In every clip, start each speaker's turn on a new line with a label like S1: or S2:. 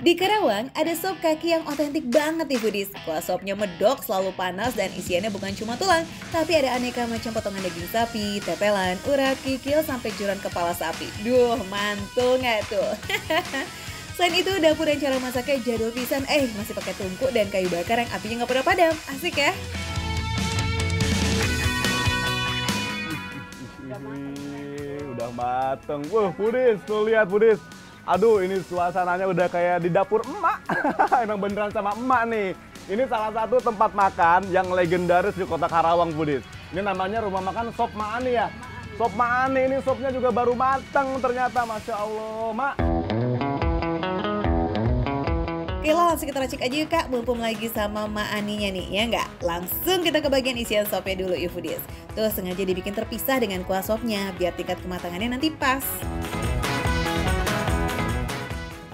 S1: Di Karawang, ada sop kaki yang otentik banget nih foodies. Kuah sopnya medok, selalu panas, dan isiannya bukan cuma tulang, tapi ada aneka macam potongan daging sapi, tepelan, urat, kikil, sampai joran kepala sapi. Duh, mantul nggak tuh? Selain itu, dapur dan cara masaknya jadul pisan. Masih pakai tungku dan kayu bakar yang apinya nggak pernah padam. Asik ya?
S2: Udah mateng. Foodies, tuh lihat foodies. Aduh, ini suasananya udah kayak di dapur emak. Emang beneran sama emak nih. Ini salah satu tempat makan yang legendaris di kota Karawang, foodies. Ini namanya rumah makan Sop Maani ya. Sop Maani ini sopnya juga baru mateng ternyata, Masya Allah, Mak.
S1: Oke lah, langsung kita racik aja yuk Kak, mumpung lagi sama Maaninya nih, ya nggak? Langsung kita ke bagian isian sopnya dulu yuk foodies. Tuh, sengaja dibikin terpisah dengan kuah sopnya, biar tingkat kematangannya nanti pas.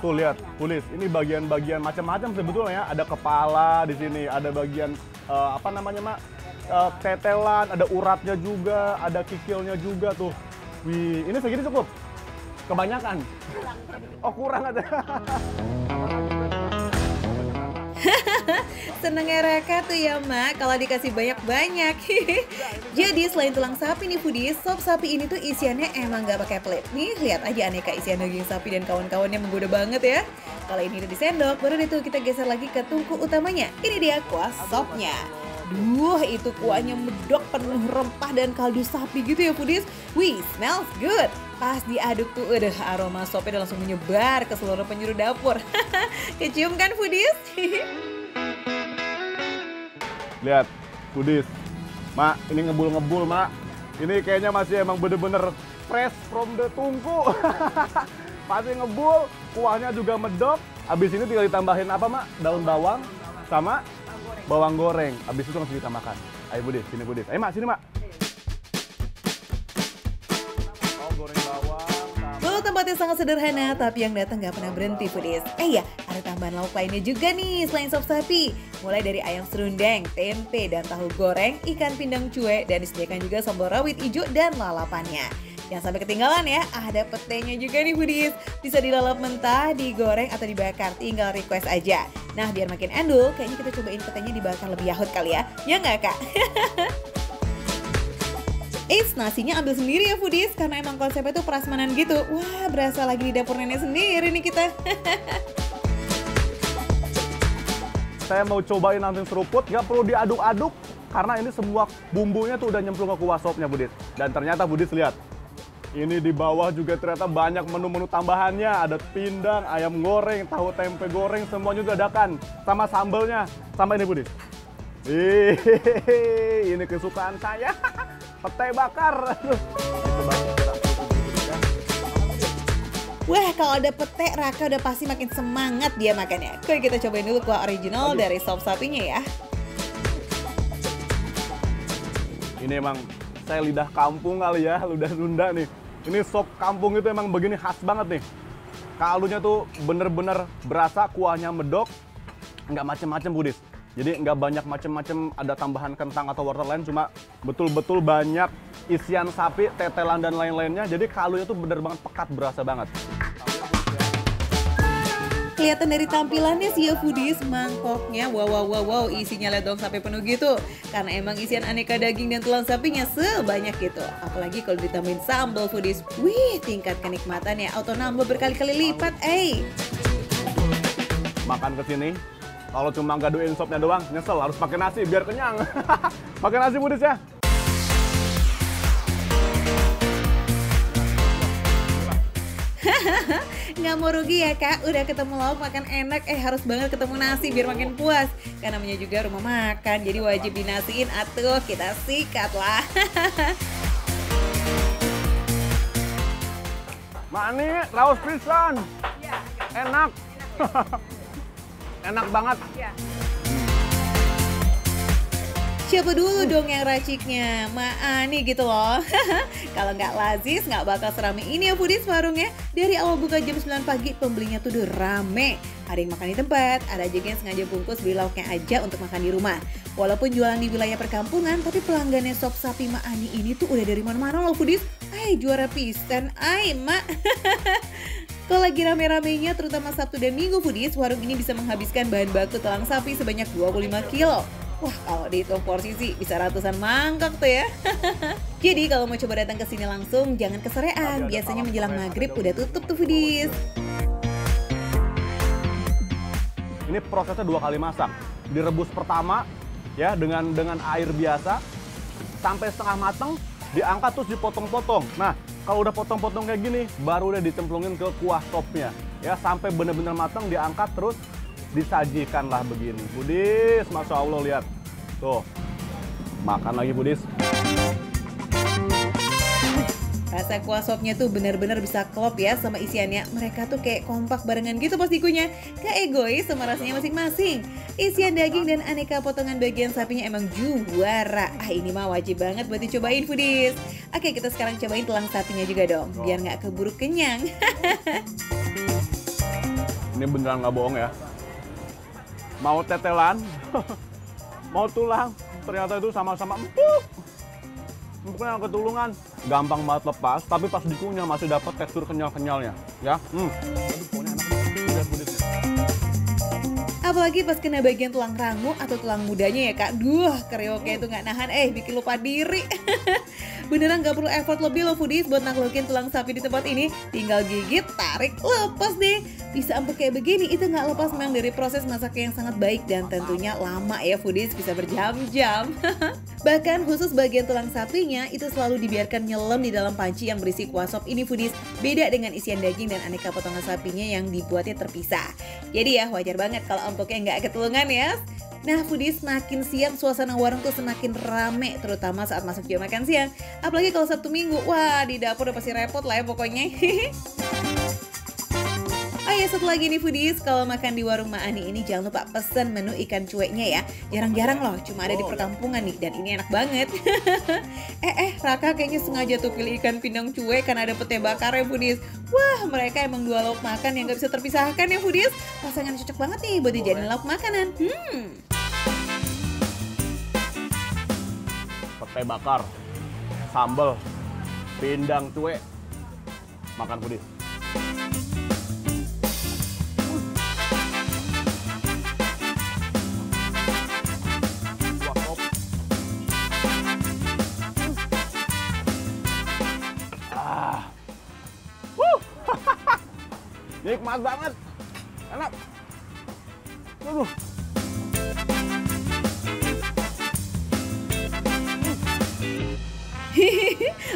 S2: Tuh lihat, foodies, ini bagian-bagian macam-macam sebetulnya ya. Ada kepala di sini, ada bagian apa namanya, Mak? Tetelan, ada uratnya juga, ada kikilnya juga tuh. Wih, ini segini cukup? Kebanyakan? Oh, kurang aja.
S1: Senengnya Raka tuh ya Mak, kalau dikasih banyak-banyak. Jadi selain tulang sapi nih foodies, sop sapi ini tuh isiannya emang gak pakai pelit. Nih lihat aja aneka isian daging sapi dan kawan-kawannya menggoda banget ya. Kalau ini udah disendok, baru deh tuh kita geser lagi ke tungku utamanya. Ini dia kuah sopnya. Duh, itu kuahnya medok penuh rempah dan kaldu sapi gitu ya foodies. Wih, smells good. Pas diaduk tuh, aroma sopnya udah langsung menyebar ke seluruh penjuru dapur. Kecium kan foodies?
S2: Lihat, foodies. Mak, ini ngebul-ngebul, Mak. Ini kayaknya masih emang bener-bener fresh from the tungku. Masih ngebul, kuahnya juga medok. Habis ini tinggal ditambahin apa, Mak? Daun bawang sama bawang goreng. Habis itu langsung kita makan. Ayo foodies, sini foodies. Ayo Mak, sini Mak. Oh, goreng bawang.
S1: Tempatnya sangat sederhana, tapi yang datang nggak pernah berhenti foodies. Ya, ada tambahan lauk lainnya juga nih selain sop sapi. Mulai dari ayam serundeng, tempe, dan tahu goreng, ikan pindang cuek, dan disediakan juga sambal rawit hijau dan lalapannya. Jangan sampai ketinggalan ya, ada petenya juga nih foodies. Bisa dilalap mentah, digoreng, atau dibakar, tinggal request aja. Nah, biar makin endul, kayaknya kita cobain petenya dibakar lebih yahut kali ya. Ya nggak Kak? Nasinya ambil sendiri ya foodies, karena emang konsepnya tuh prasmanan gitu. Wah, berasa lagi di dapur nenek sendiri nih kita.
S2: Saya mau cobain langsung seruput, nggak perlu diaduk-aduk, karena ini semua bumbunya tuh udah nyemplung ke kuah sopnya, foodies. Dan ternyata foodies lihat, ini di bawah juga ternyata banyak menu-menu tambahannya. Ada pindang, ayam goreng, tahu tempe goreng, semuanya udah adakan. Sama sambelnya, sama ini foodies. Ini kesukaan saya. Pete bakar.
S1: Wah, kalau ada pete, Raka udah pasti makin semangat dia makannya. Oke, kita cobain dulu kuah original dari sop sapinya ya.
S2: Ini emang saya lidah kampung kali ya, lidah Sunda nih. Ini sop kampung itu emang begini khas banget nih. Kaldunya tuh bener-bener berasa, kuahnya medok, nggak macem-macem foodies. Jadi nggak banyak macem-macem, ada tambahan kentang atau wortel lain, cuma betul-betul banyak isian sapi, tetelan dan lain-lainnya. Jadi kaldunya tuh bener banget pekat, berasa banget.
S1: Kelihatan dari tampilannya sih ya foodies, mangkoknya wow, isinya lihat dong sampai penuh gitu. Karena emang isian aneka daging dan tulang sapinya sebanyak gitu. Apalagi kalau ditambahin sambal foodies. Wih, tingkat kenikmatannya auto nambah berkali-kali lipat,
S2: Makan kesini, kalau cuma gaduin sopnya doang, nyesel, harus pakai nasi biar kenyang. Pakai nasi foodies ya.
S1: Nggak mau rugi ya Kak, udah ketemu lauk makan enak, harus banget ketemu nasi biar makin puas. Karena namanya juga rumah makan, jadi wajib dinasiin, atuh kita sikat lah.
S2: Mani, raus pisan. Enak. Enak banget.
S1: Siapa dulu dong yang raciknya? Maani gitu loh. Kalau nggak lazis, nggak bakal serame ini ya foodies warungnya. Dari awal buka jam 9 pagi, pembelinya tuh udah rame. Ada yang makan di tempat, ada juga yang sengaja bungkus beli lauknya aja untuk makan di rumah. Walaupun jualan di wilayah perkampungan, tapi pelanggannya sop sapi Maani ini tuh udah dari mana-mana loh foodies. Juara pisan, Mak. Kalau lagi rame-ramenya terutama Sabtu dan Minggu foodies, warung ini bisa menghabiskan bahan baku tulang sapi sebanyak 25 kilo. Wah, kalau dihitung porsi sih bisa ratusan mangkok tuh ya. Jadi kalau mau coba datang ke sini langsung, jangan kesorean. Biasanya menjelang maghrib udah tutup tuh foodies.
S2: Ini prosesnya 2 kali masak. Direbus pertama ya dengan air biasa sampai setengah matang, diangkat terus dipotong-potong. Nah, kalau udah potong-potong kayak gini, baru udah dicemplungin ke kuah sopnya. Ya, sampai benar-benar matang diangkat terus disajikan lah begini. Budis, Masya Allah, lihat. Tuh, makan lagi Budis.
S1: Rasa kuah sopnya tuh benar-benar bisa klop ya sama isiannya. Mereka tuh kayak kompak barengan gitu pas dikunyah. Gak egois sama rasanya masing-masing. Isian daging dan aneka potongan bagian sapinya emang juara. Ini mah wajib banget buat dicobain foodies. Oke, kita sekarang cobain tulang sapinya juga dong, biar nggak keburu kenyang.
S2: Ini beneran nggak bohong ya. Mau tetelan, mau tulang, ternyata itu sama-sama empuk. Empuknya yang ketulungan, gampang banget lepas, tapi pas dikunyah masih dapat tekstur kenyal-kenyalnya, ya.
S1: Apalagi pas kena bagian tulang rangu atau tulang mudanya ya kak. Duh, kereoknya itu nggak nahan, bikin lupa diri. Beneran gak perlu effort lebih loh foodies buat naklukin tulang sapi di tempat ini. Tinggal gigit, tarik, lepas deh. Bisa empuk kayak begini, itu nggak lepas memang dari proses masaknya yang sangat baik. Dan tentunya lama ya foodies, bisa berjam-jam. Bahkan khusus bagian tulang sapinya itu selalu dibiarkan nyelam di dalam panci yang berisi kuah sop ini foodies. Beda dengan isian daging dan aneka potongan sapinya yang dibuatnya terpisah. Jadi ya wajar banget kalau empuknya nggak ketulungan ya. Nah foodies, makin siang suasana warung tuh semakin rame, terutama saat masuk jam makan siang. Apalagi kalau Sabtu Minggu, wah di dapur udah pasti repot lah ya pokoknya. Oh ya, satu lagi nih foodies, kalau makan di warung Ma Ani ini jangan lupa pesen menu ikan cueknya ya. Jarang-jarang loh, cuma ada di perkampungan nih, dan ini enak banget. Raka kayaknya sengaja tuh pilih ikan pindang cuek karena ada pete bakar ya foodies. Wah, mereka emang dua lauk makan yang gak bisa terpisahkan ya foodies. Pasangan cocok banget nih buat dijadiin lauk makanan.
S2: Pete bakar, sambal, pindang cuek, makan foodies. Nikmat banget, enak. Aduh.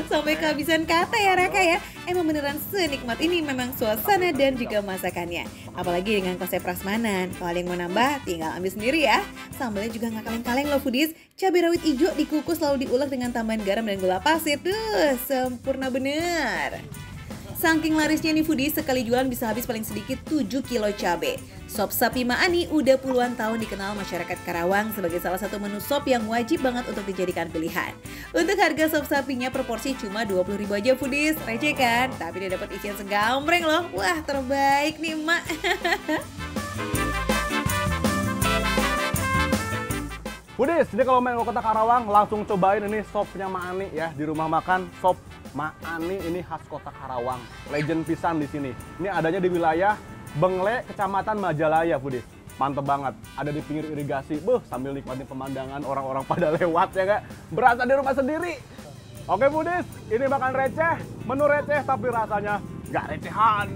S1: Sampai kehabisan kata ya Raka ya. Emang beneran senikmat ini memang suasana dan juga masakannya. Apalagi dengan konsep prasmanan. Kalau ada yang mau nambah tinggal ambil sendiri ya. Sambalnya juga nggak kaleng-kaleng loh foodies. Cabai rawit hijau dikukus lalu diulek dengan tambahan garam dan gula pasir. Duh, sempurna bener. Saking larisnya nih foodies, sekali jualan bisa habis paling sedikit 7 kilo cabai. Sop sapi Ma Ani udah puluhan tahun dikenal masyarakat Karawang sebagai salah satu menu sop yang wajib banget untuk dijadikan pilihan. Untuk harga sop sapinya per porsi cuma 20.000 aja foodies, receh kan? Tapi dia dapat isian segambreng loh. Wah, terbaik nih Mak.
S2: Foodies, ini kalau main ke kota Karawang langsung cobain ini sopnya Ma Ani ya, di rumah makan sop Ma Ani ini khas kota Karawang. Legend pisan di sini. Ini adanya di wilayah Bengle, Kecamatan Majalaya, foodies. Mantep banget. Ada di pinggir irigasi. Sambil nikmatin pemandangan orang-orang pada lewat ya kak. Berasa di rumah sendiri. Oke foodies, ini makan receh. Menu receh tapi rasanya nggak recehan.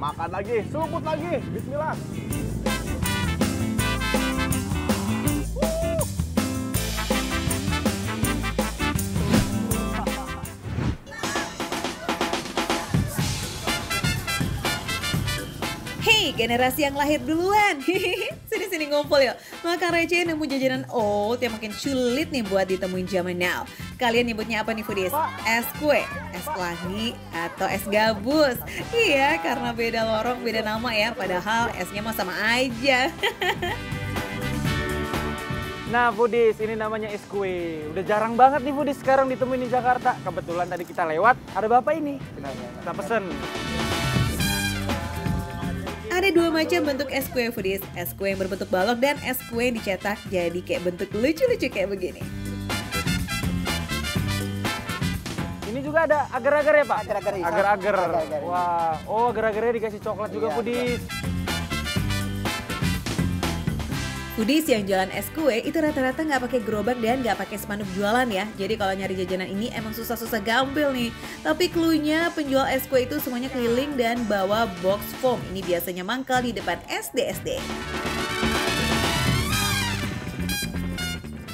S2: Makan lagi, seruput lagi. Bismillah.
S1: Generasi yang lahir duluan. Sini-sini ngumpul yuk. Makan receh nemu jajanan old yang makin sulit nih buat ditemuin zaman now. Kalian nyebutnya apa nih foodies? Es kue, es pelangi, atau es gabus? Iya, karena beda lorong, beda nama ya. Padahal esnya mah sama aja.
S3: Nah foodies, ini namanya es kue. Udah jarang banget nih foodies sekarang ditemuin di Jakarta. Kebetulan tadi kita lewat, ada bapak ini. Kita pesen.
S1: Ada dua macam bentuk es kue foodies. Es kue yang berbentuk balok dan es kue yang dicetak jadi kayak bentuk lucu-lucu kayak begini.
S3: Ini Ini juga ada agar-agar ya Pak?
S4: Agar-agar, iya.
S3: Agar-agar.
S4: Agar-agar.
S3: Wah, oh agar-agarnya dikasih coklat juga
S4: Iya,
S3: Foodies.
S1: Foodies yang jualan es kue itu rata-rata nggak pakai gerobak dan nggak pakai spanduk jualan ya. Jadi kalau nyari jajanan ini emang susah-susah gampil nih. Tapi cluenya penjual es kue itu semuanya keliling dan bawa box foam. Ini biasanya mangkal di depan SD-SD.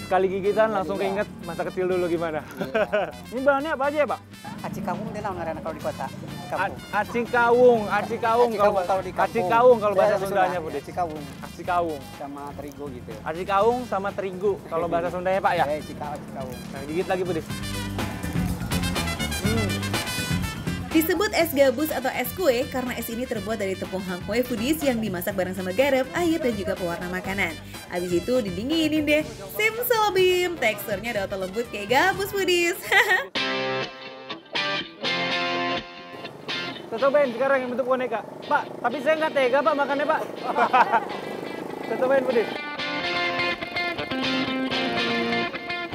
S3: Sekali gigitan langsung keinget masa kecil dulu gimana. Ini bahannya apa aja ya Pak?
S4: Aci kampung dia namanya kalau di kota. Kampung.
S3: Acing kawung
S4: Aci kawung kalau di kampung.
S3: Acing kawung kalau bahasa
S4: Daerah
S3: Sundanya
S4: Sunda,
S3: Foodies.
S4: Aci kawung
S3: Aci kawung.
S4: sama terigu gitu.
S3: Aci kawung sama terigu kalau bahasa Sundanya Pak ya.
S4: Aci kawung.
S3: Nah, gigit lagi Foodies.
S1: Disebut es gabus atau es kue karena es ini terbuat dari tepung hangkue Foodies yang dimasak bareng sama garam, air, dan juga pewarna makanan. Habis itu didinginin deh. Simsalabim, teksturnya daun lembut kayak gabus Foodies.
S3: Saya cobain sekarang yang bentuk boneka. Pak, tapi saya nggak tega Pak makannya Pak. Saya cobain Foodies.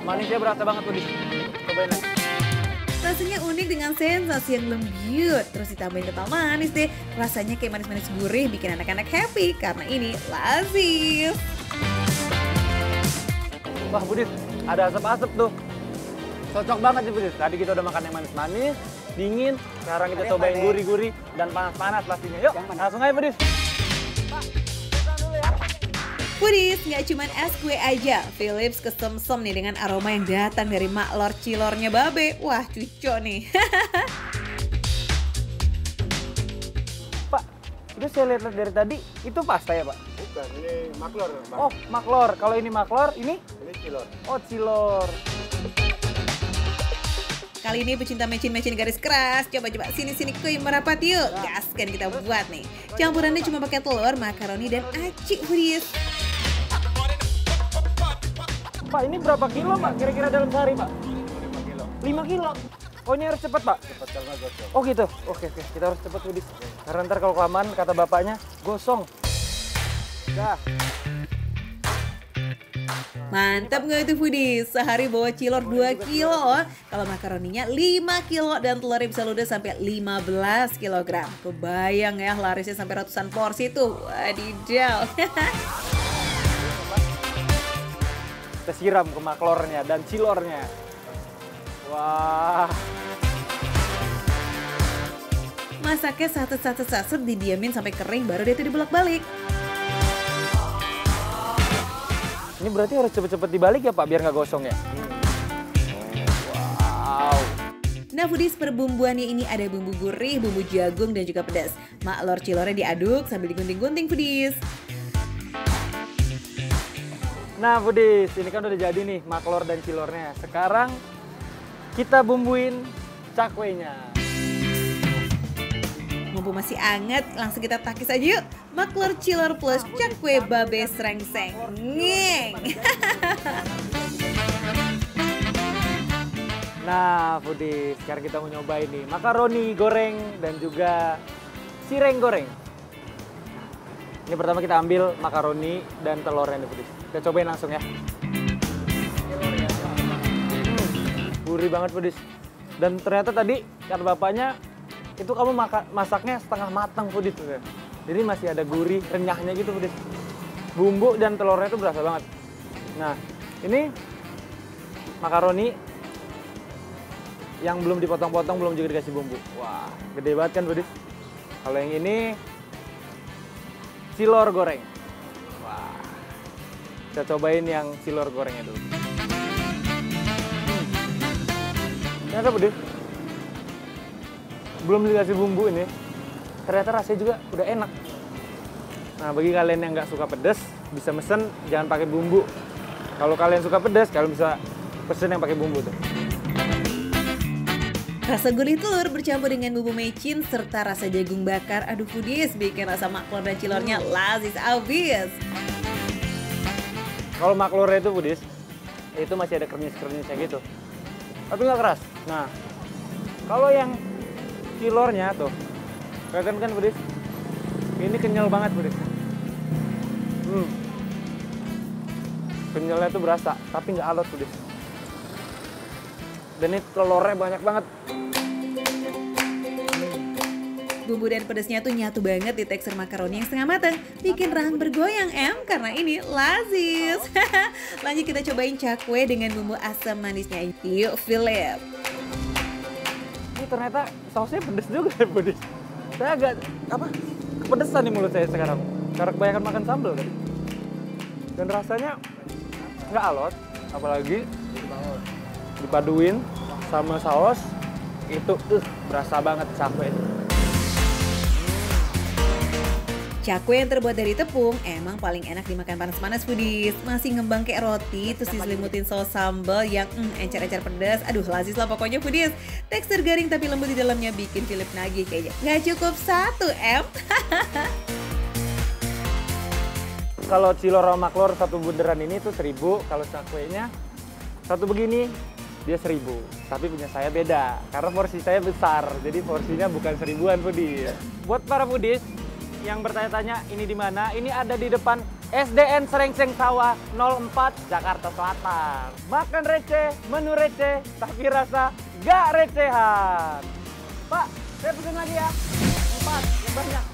S3: Manisnya berasa banget Foodies. Cobain lagi.
S1: Rasanya unik dengan sensasi yang lembut, terus ditambahin kental manis deh. Rasanya kayak manis-manis gurih, bikin anak-anak happy karena ini lazim.
S3: Wah Foodies, ada asap-asap tuh. Cocok banget sih Foodies. Tadi kita udah makan yang manis-manis, dingin. Sekarang kita cobain gurih-gurih dan panas-panas pastinya. Yuk, langsung aja Foodies.
S1: Foodies, nggak cuma es kue aja, Philips kesemsem nih dengan aroma yang datang dari maklor cilornya Babe. Wah, cuco nih.
S3: Pak, itu saya lihat dari tadi, itu pasta ya Pak?
S2: Bukan, ini maklor.
S3: Oh, maklor. Kalau ini maklor, ini?
S2: Ini cilor.
S3: Oh, cilor.
S1: Kali ini pecinta mecin-mecin garis keras, coba-coba sini-sini kuy merapat yuk. Gaskan kita buat nih. Campurannya cuma pakai telur, makaroni, dan aci Foodies.
S3: Pak, ini berapa kilo Pak kira-kira dalam sehari Pak? 5 kilo. 5 kilo? Oh, ini harus cepat Pak?
S2: Cepat karena gosong.
S3: Oh gitu? Oke, kita harus cepat Foodies. Karena ntar kalau kelamaan, kata bapaknya, gosong. Dah.
S1: Mantap nggak itu Foodies? Sehari bawa cilor 2 kilo. Kalau makaroninya 5 kilo dan telurnya bisa ludes sampai 15 kilogram. Kebayang ya larisnya sampai ratusan porsi tuh. Wadidaw.
S3: Kita siram ke maklornya dan cilornya. Wah.
S1: Masaknya saset didiamin sampai kering baru dia tuh dibolak-balik.
S3: Ini berarti harus cepet-cepet dibalik ya Pak biar nggak gosong ya? Wow.
S1: Nah Foodies, perbumbuannya ini ada bumbu gurih, bumbu jagung, dan juga pedas. Maklor cilornya diaduk sambil digunting-gunting Foodies.
S3: Nah Foodies, ini kan udah jadi nih maklor dan cilornya. Sekarang kita bumbuin cakwenya.
S1: Mumpung masih anget, langsung kita takis aja yuk. Maklor cilor plus cakwe Babe srengseng. Ngeng.
S3: Nah Foodies, sekarang kita mau nyobain nih makaroni goreng dan juga cireng goreng. Ini pertama kita ambil makaroni dan telurnya nih Foodies. Kita cobain langsung ya. Gurih banget Foodies. Dan ternyata tadi kata bapaknya itu kamu masaknya setengah matang Foodies. Jadi masih ada gurih, renyahnya gitu Foodies. Bumbu dan telurnya itu berasa banget. Nah, ini makaroni yang belum dipotong-potong, belum juga dikasih bumbu. Wah, gede banget kan Foodies. Kalau yang ini cilor goreng. Wah. Kita cobain yang cilor gorengnya dulu. Ternyata Foodies, belum dikasih bumbu ini, ternyata rasanya juga udah enak. Nah, bagi kalian yang nggak suka pedas, bisa mesen jangan pakai bumbu. Kalau kalian suka pedas, kalian bisa pesen yang pakai bumbu tuh.
S1: Rasa gurih telur bercampur dengan bumbu mecin serta rasa jagung bakar. Aduh Foodies, bikin rasa maklor dan cilornya lazis abis.
S3: Kalau maklornya itu Foodies, itu masih ada kernis-kernisnya gitu. Tapi nggak keras. Nah, kalau yang cilornya tuh, kelihatan kan Foodies? Ini kenyal banget Foodies. Kenyalnya tuh berasa, tapi nggak alot Foodies. Dan ini telurnya banyak banget.
S1: Bumbu dan pedasnya tuh nyatu banget di tekstur makaroni yang setengah matang. Bikin rahang bergoyang karena ini lazis. Lanjut kita cobain cakwe dengan bumbu asam manisnya. Yuk Philip.
S3: Ini ternyata sausnya pedes juga ya Budi. Saya agak kepedesan nih mulut saya sekarang. Karena kebanyakan makan sambal tadi. Dan rasanya nggak alot, apalagi dipaduin sama saus itu berasa banget cakwe.
S1: Cakwe yang terbuat dari tepung emang paling enak dimakan panas-panas foodies. Masih ngembang kayak roti, terus diselimutin saus sambal yang encer-encer pedas. Aduh lazis lah pokoknya foodies. Tekstur garing tapi lembut di dalamnya bikin Philip nagih kayaknya. Nggak cukup 1 M.
S3: Kalau cilor sama maklor satu bunderan ini tuh 1.000, kalau cakwenya satu begini dia 1.000. Tapi punya saya beda, karena porsi saya besar, jadi porsinya bukan 1.000-an foodies. Buat para foodies yang bertanya-tanya ini di mana? Ini ada di depan SDN Serengseng Sawah 04 Jakarta Selatan. Makan receh, menu receh, tapi rasa gak recehan. Pak, saya pesen lagi ya. 4, yang banyak.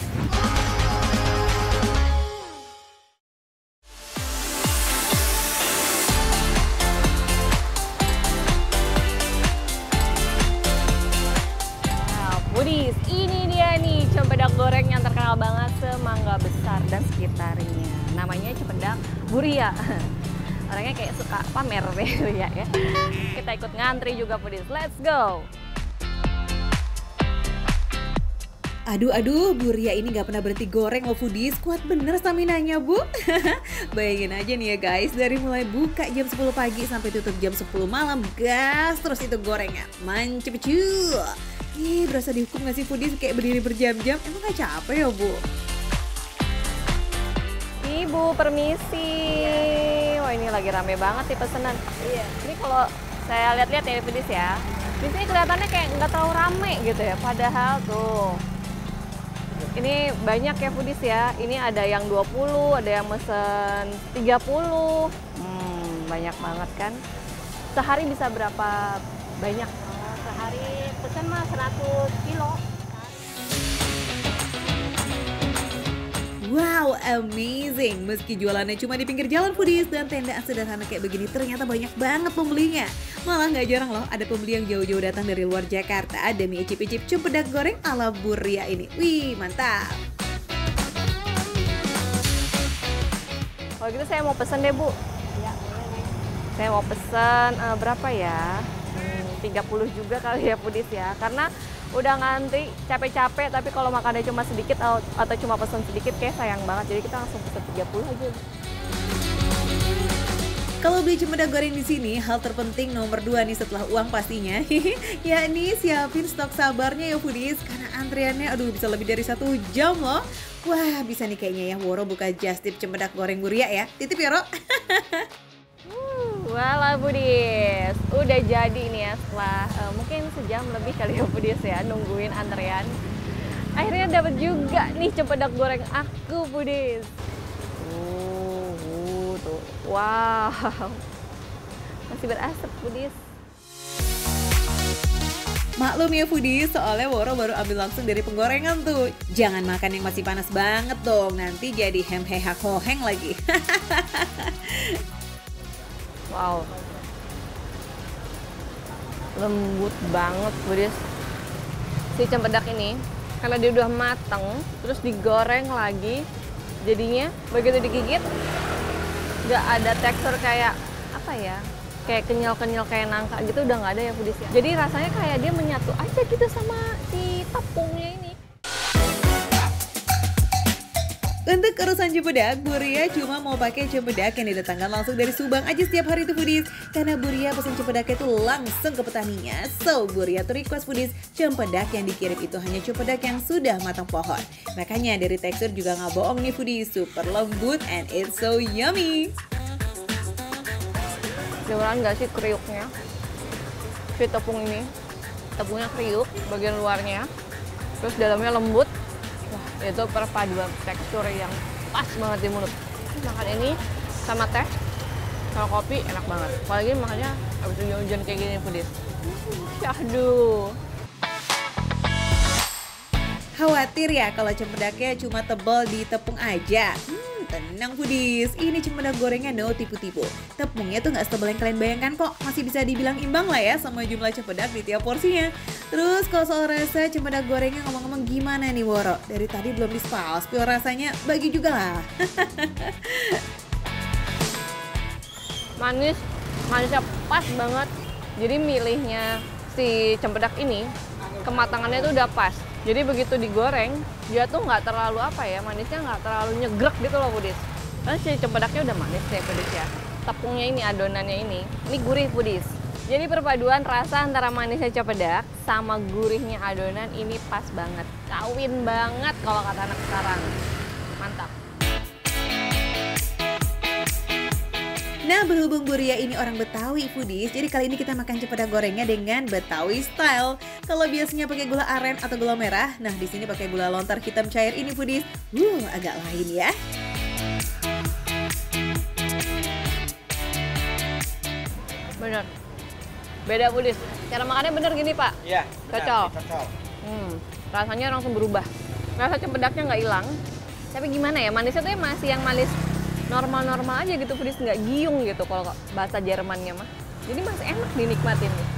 S5: Foodies, ini dia nih cempedak goreng yang terkenal banget se-Mangga Besar dan sekitarnya. Namanya cempedak Buria. Orangnya kayak suka pamer deh ya. Kita ikut ngantri juga Foodies. Let's go!
S1: Aduh, Buria ini nggak pernah berhenti goreng loh foodies. Kuat bener staminanya, Bu. Bayangin aja nih ya guys, dari mulai buka jam 10 pagi sampai tutup jam 10 malam, gas terus itu gorengnya. Mantep cuy. Ih, berasa dihukum gak sih foodies kayak berdiri berjam-jam? Emang gak capek ya, Bu?
S5: Ibu, permisi. Wah, ini lagi rame banget nih pesanan. Iya. Ini kalau saya lihat-lihat ya foodies ya, di sini kelihatannya kayak nggak terlalu rame gitu ya. Padahal tuh, ini banyak ya foodies ya. Ini ada yang 20, ada yang mesen 30. Banyak banget kan. Sehari bisa berapa banyak?
S6: Sehari pesan mah 100 kilo.
S1: Wow, amazing! Meski jualannya cuma di pinggir jalan foodies dan tendaan sederhana kayak begini, ternyata banyak banget pembelinya. Malah nggak jarang loh, ada pembeli yang jauh-jauh datang dari luar Jakarta demi icip-icip cempedak goreng ala Buria ini. Wih, mantap!
S5: Kalau gitu saya mau pesen deh, Bu.
S6: Ya, boleh.
S5: Saya mau pesen berapa ya? 30 juga kali ya foodies ya. Karena udah ngantri capek-capek, tapi kalau makannya cuma sedikit atau cuma pesen sedikit kayak sayang banget. Jadi kita langsung pesen 30 aja.
S1: Kalau beli cempedak goreng di sini, hal terpenting nomor 2 nih setelah uang pastinya, yakni siapin stok sabarnya ya foodies, karena antriannya bisa lebih dari 1 jam loh. Wah, bisa nih kayaknya ya Woro buka just tip cempedak goreng Buria ya. Titip ya, Ro.
S5: Walah foodies, udah jadi nih ya setelah mungkin sejam lebih kali ya foodies ya nungguin antrean. Akhirnya dapat juga nih cempedak goreng aku foodies. Tuh, wow, masih berasap foodies.
S1: Maklum ya foodies, soalnya Woro baru ambil langsung dari penggorengan tuh. Jangan makan yang masih panas banget dong, nanti jadi hehak hoheng lagi.
S5: Wow, lembut banget foodies. Si cempedak ini karena dia udah mateng, terus digoreng lagi, jadinya begitu digigit nggak ada tekstur kayak apa ya, kayak kenyal-kenyal kayak nangka gitu, udah nggak ada ya foodies ya. Jadi rasanya kayak dia menyatu aja gitu sama si tepungnya ini.
S1: Untuk urusan cempedak, Buria cuma mau pakai cempedak yang didatangkan langsung dari Subang aja setiap hari tuh foodies. Karena Buria pesan cempedaknya itu langsung ke petaninya. So, Buria tuh request foodies, cempedak yang dikirim itu hanya cempedak yang sudah matang pohon. Makanya dari tekstur juga nggak bohong nih foodies, super lembut and it's so yummy.
S5: Kedengeran nggak sih kriuknya? Si tepung ini, tepungnya kriuk bagian luarnya, terus dalamnya lembut. Wah, itu perpaduan tekstur yang pas banget di mulut. Makan ini sama teh, sama kopi enak banget. Apalagi makannya habis hujan-hujan kayak gini foodies. Syahdu.
S1: Khawatir ya kalau cempedaknya cuma tebal di tepung aja? Tenang foodies, ini cempedak gorengnya no tipu-tipu. Tepungnya tuh nggak setebal yang kalian bayangkan kok, masih bisa dibilang imbang lah ya sama jumlah cempedak di tiap porsinya. Terus kalau soal rasa cempedak gorengnya ngomong-ngomong gimana nih Woro? Dari tadi belum di-spill rasanya, bagi juga lah.
S5: Manisnya pas banget. Jadi milihnya si cempedak ini, kematangannya tuh udah pas. Jadi begitu digoreng, dia tuh nggak terlalu manisnya nggak terlalu nyegrek gitu loh foodies. Karena si cempedaknya udah manis deh foodies ya. Tepungnya ini, adonannya ini gurih foodies. Jadi perpaduan rasa antara manisnya cempedak sama gurihnya adonan ini pas banget. Kawin banget kalau kata anak sekarang. Mantap.
S1: Nah, berhubung Bu Ria ini orang Betawi foodies, jadi kali ini kita makan cempedak gorengnya dengan Betawi style. Kalau biasanya pakai gula aren atau gula merah, nah di sini pakai gula lontar hitam cair ini foodies. Agak lain ya.
S5: Bener. Beda foodies. Cara makannya bener gini Pak?
S4: Iya.
S5: Cocok.
S4: Cocok.
S5: Rasanya langsung berubah. Rasa cempedaknya nggak hilang. Tapi gimana ya, manisnya tuh masih yang manis normal-normal aja gitu, foodies, nggak giung gitu kalau bahasa Jermannya mah. Jadi masih enak dinikmatin nih.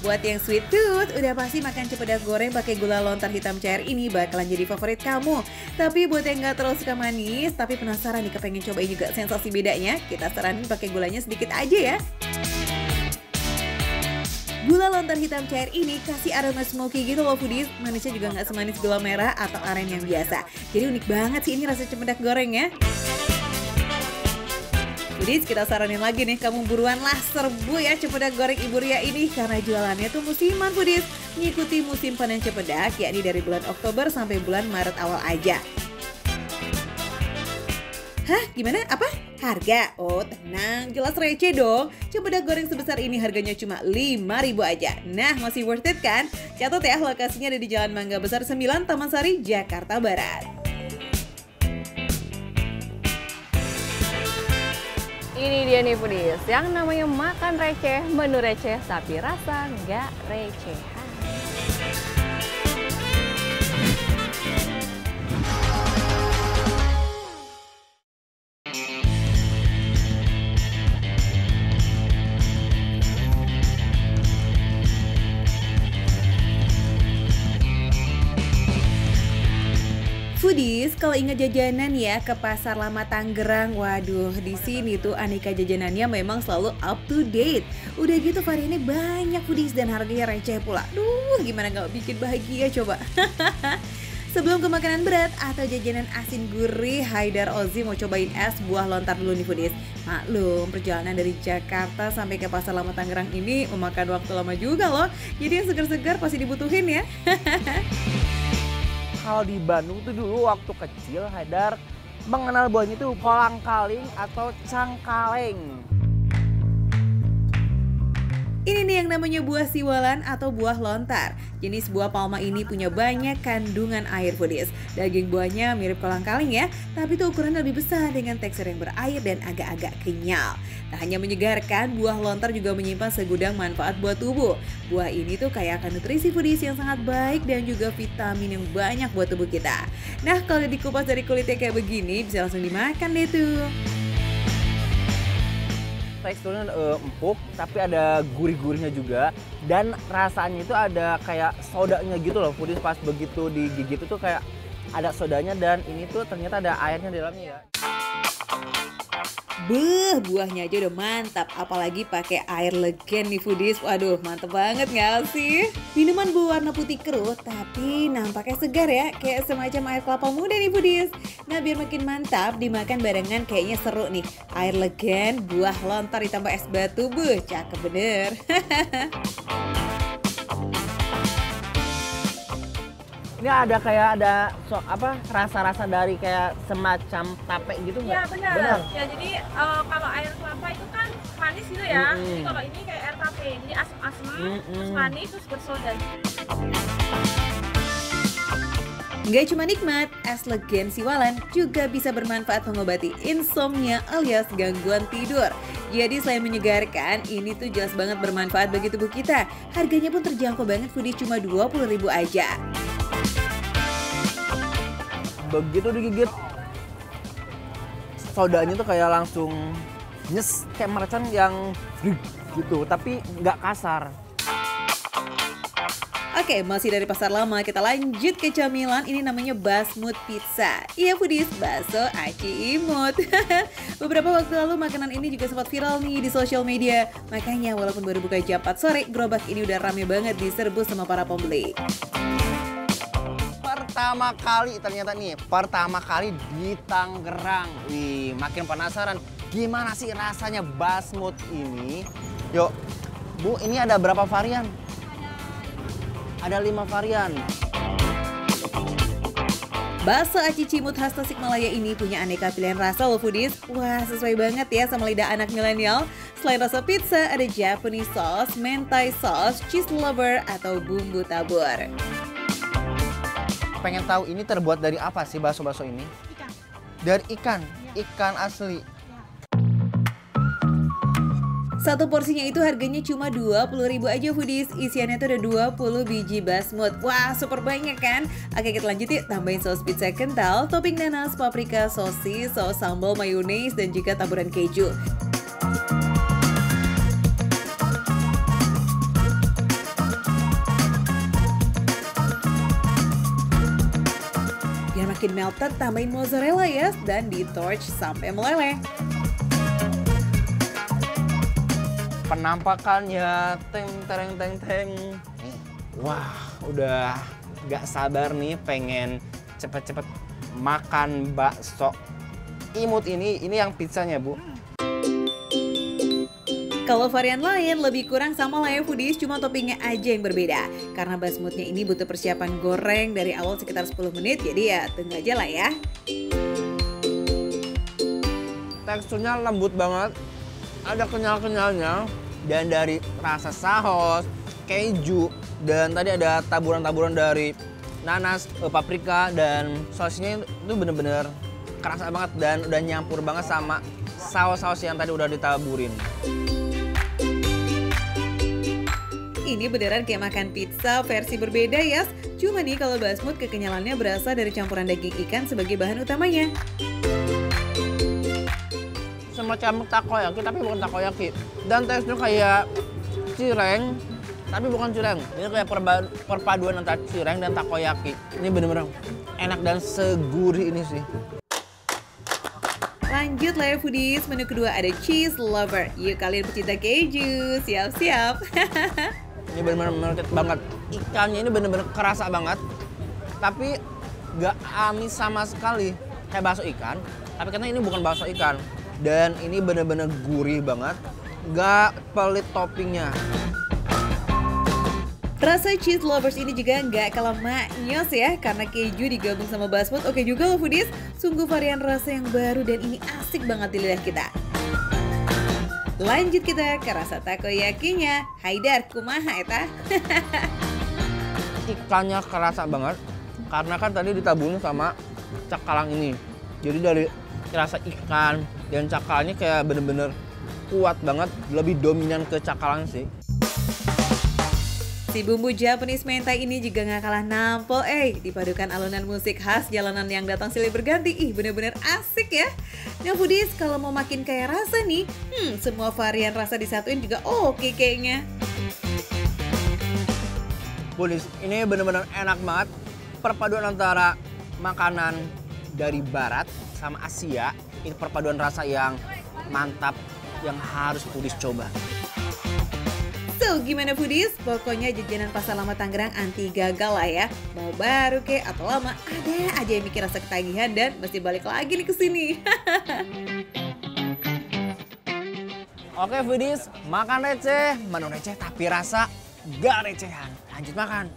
S1: Buat yang sweet tooth, udah pasti makan cempedak goreng pakai gula lontar hitam cair ini bakalan jadi favorit kamu. Tapi buat yang nggak terlalu suka manis, tapi penasaran nih kepengen cobain juga sensasi bedanya, kita saranin pakai gulanya sedikit aja ya. Gula lontar hitam cair ini kasih aroma smoky gitu loh foodies. Manisnya juga nggak semanis gula merah atau aren yang biasa. Jadi unik banget sih ini rasa cempedak goreng ya. Foodies, kita saranin lagi nih, kamu buruan lah serbu ya cempedak goreng Ibu Ria ini. Karena jualannya tuh musiman foodies. Mengikuti musim panen cempedak, yakni dari bulan Oktober sampai bulan Maret awal aja. Hah? Gimana? Apa? Harga? Oh tenang, jelas receh dong. Cempedak goreng sebesar ini harganya cuma 5.000 aja. Nah masih worth it kan? Catat ya, lokasinya ada di Jalan Mangga Besar 9, Taman Sari, Jakarta Barat.
S5: Ini dia nih foodies, yang namanya makan receh, menu receh, tapi rasa nggak recehan.
S1: Foodies, kalau ingat jajanan ya ke Pasar Lama Tangerang, waduh di sini tuh aneka jajanannya memang selalu up to date. Udah gitu variannya banyak foodies dan harganya receh pula. Duh, gimana nggak bikin bahagia coba. Sebelum ke makanan berat atau jajanan asin gurih, Haidar Ozi mau cobain es buah lontar dulu nih foodies. Maklum, perjalanan dari Jakarta sampai ke Pasar Lama Tangerang ini memakan waktu lama juga loh. Jadi yang segar-segar pasti dibutuhin ya.
S3: Kalau di Bandung tuh dulu waktu kecil Haidar mengenal buah ini tuh kolang-kaling atau cangkaleng.
S1: Ini nih yang namanya buah siwalan atau buah lontar. Jenis buah palma ini punya banyak kandungan air foodies. Daging buahnya mirip kolang-kaling ya, tapi tuh ukurannya lebih besar dengan tekstur yang berair dan agak-agak kenyal. Tak hanya menyegarkan, buah lontar juga menyimpan segudang manfaat buat tubuh. Buah ini tuh kaya akan nutrisi foodies yang sangat baik dan juga vitamin yang banyak buat tubuh kita. Nah kalau dikupas dari kulitnya kayak begini, bisa langsung dimakan deh tuh.
S3: Teksturnya empuk, tapi ada gurih-gurihnya juga. Dan rasanya itu ada kayak sodanya gitu loh. Foodies pas begitu digigit itu kayak ada sodanya dan ini tuh ternyata ada airnya di dalamnya ya.
S1: Buahnya aja udah mantap, apalagi pakai air legen nih foodies. Waduh, mantep banget nggak sih? Minuman berwarna putih kerut, tapi nampaknya segar ya, kayak semacam air kelapa muda nih foodies. Nah, biar makin mantap, dimakan barengan kayaknya seru nih. Air legen, buah lontar ditambah es batu, cakep bener.
S3: Ini ada kayak rasa-rasa dari kayak semacam tape gitu nggak?
S7: Iya benar. Ya jadi kalau air kelapa itu kan manis gitu ya. Jadi kalau ini kayak air tape, jadi asam-asam, terus manis, terus bersoda.
S1: Nggak cuma nikmat, es legen siwalan juga bisa bermanfaat mengobati insomnia alias gangguan tidur. Jadi selain menyegarkan, ini tuh jelas banget bermanfaat bagi tubuh kita. Harganya pun terjangkau banget foodies, cuma 20.000 aja.
S3: Begitu digigit, sodanya tuh kayak langsung nyes, kayak mercon yang gitu, tapi nggak kasar.
S1: Oke, masih dari pasar lama, kita lanjut ke camilan. Ini namanya Basmut Pizza. Iya foodies, bakso aci imut. Beberapa waktu lalu makanan ini juga sempat viral nih di sosial media. Makanya walaupun baru buka jam 4 sore, gerobak ini udah rame banget diserbu sama para pembeli.
S8: Pertama kali di Tangerang. Wih, makin penasaran gimana sih rasanya Basmut ini. Yuk, Bu, ini ada berapa varian? Ada 5 varian.
S1: Bakso aci cimut khas Tasikmalaya ini punya aneka pilihan rasa loh foodies. Wah, sesuai banget ya sama lidah anak milenial. Selain rasa pizza, ada Japanese sauce, mentai sauce, cheese lover, atau bumbu tabur.
S8: Pengen tahu ini terbuat dari apa sih bakso-bakso ini?
S6: Ikan.
S8: Dari ikan, ikan asli.
S1: Satu porsinya itu harganya cuma 20.000 aja foodies. Isiannya tuh ada 20 biji basmut. Wah, super banyak kan? Oke, kita lanjut yuk. Tambahin saus pizza kental, topping nanas, paprika, sosis, saus sambal, mayones, dan juga taburan keju. Biar makin melted, tambahin mozzarella ya, dan di torch sampai meleleh.
S8: Penampakannya teng. Wah, udah gak sabar nih pengen cepet-cepet makan bakso imut ini. Ini yang pizzanya, Bu.
S1: Kalau varian lain lebih kurang sama lah ya foodies, cuma toppingnya aja yang berbeda. Karena basmutnya ini butuh persiapan goreng dari awal sekitar 10 menit, jadi ya tunggu aja lah ya.
S8: Teksturnya lembut banget, ada kenyal-kenyalnya, dan dari rasa saus, keju, dan tadi ada taburan-taburan dari nanas, paprika, dan sausnya itu bener-bener kerasa banget dan udah nyampur banget sama saus-saus yang tadi udah ditaburin.
S1: Ini beneran kayak makan pizza versi berbeda ya. Cuma nih kalau basmut kekenyalannya berasal dari campuran daging ikan sebagai bahan utamanya.
S8: Semacam takoyaki tapi bukan takoyaki, dan teksturnya kayak cireng tapi bukan cireng. Ini kayak perpaduan antara cireng dan takoyaki. Ini bener-bener enak dan segurih ini sih.
S1: Lanjut lah ya foodies, menu kedua ada cheese lover. Yuk kalian pecinta keju, siap-siap.
S8: Ini bener-bener melekat banget. Ikannya ini bener-bener kerasa banget, tapi gak amis sama sekali. Kayak bakso ikan, tapi karena ini bukan bakso ikan. Dan ini bener-bener gurih banget, gak pelit toppingnya.
S1: Rasa cheese lovers ini juga nggak kalah maknyos ya, karena keju digabung sama basmut. Oke juga loh foodies, sungguh varian rasa yang baru dan ini asik banget di lidah kita. Lanjut kita ke rasa takoyakinya. Haidar, kumaha eta?
S8: Ikannya kerasa banget, karena kan tadi ditaburin sama cakalang ini. Jadi dari rasa ikan dan cakalnya kayak bener-bener kuat banget, lebih dominan ke cakalang sih.
S1: Si bumbu Japanese mentai ini juga nggak kalah nampol, dipadukan alunan musik khas jalanan yang datang silih berganti. Bener-bener asik ya. Nah foodies, kalau mau makin kaya rasa nih, semua varian rasa disatuin juga oke kayaknya.
S8: Foodies, ini bener-bener enak banget. Perpaduan antara makanan dari barat sama Asia, ini perpaduan rasa yang mantap, yang harus foodies coba.
S1: So, gimana foodies? Pokoknya jajanan pasar lama Tangerang anti gagal lah ya. Mau baru kek atau lama, ada aja yang bikin rasa ketagihan dan mesti balik lagi nih ke sini.
S8: Oke foodies, makan receh, menu receh tapi rasa gak recehan. Lanjut makan.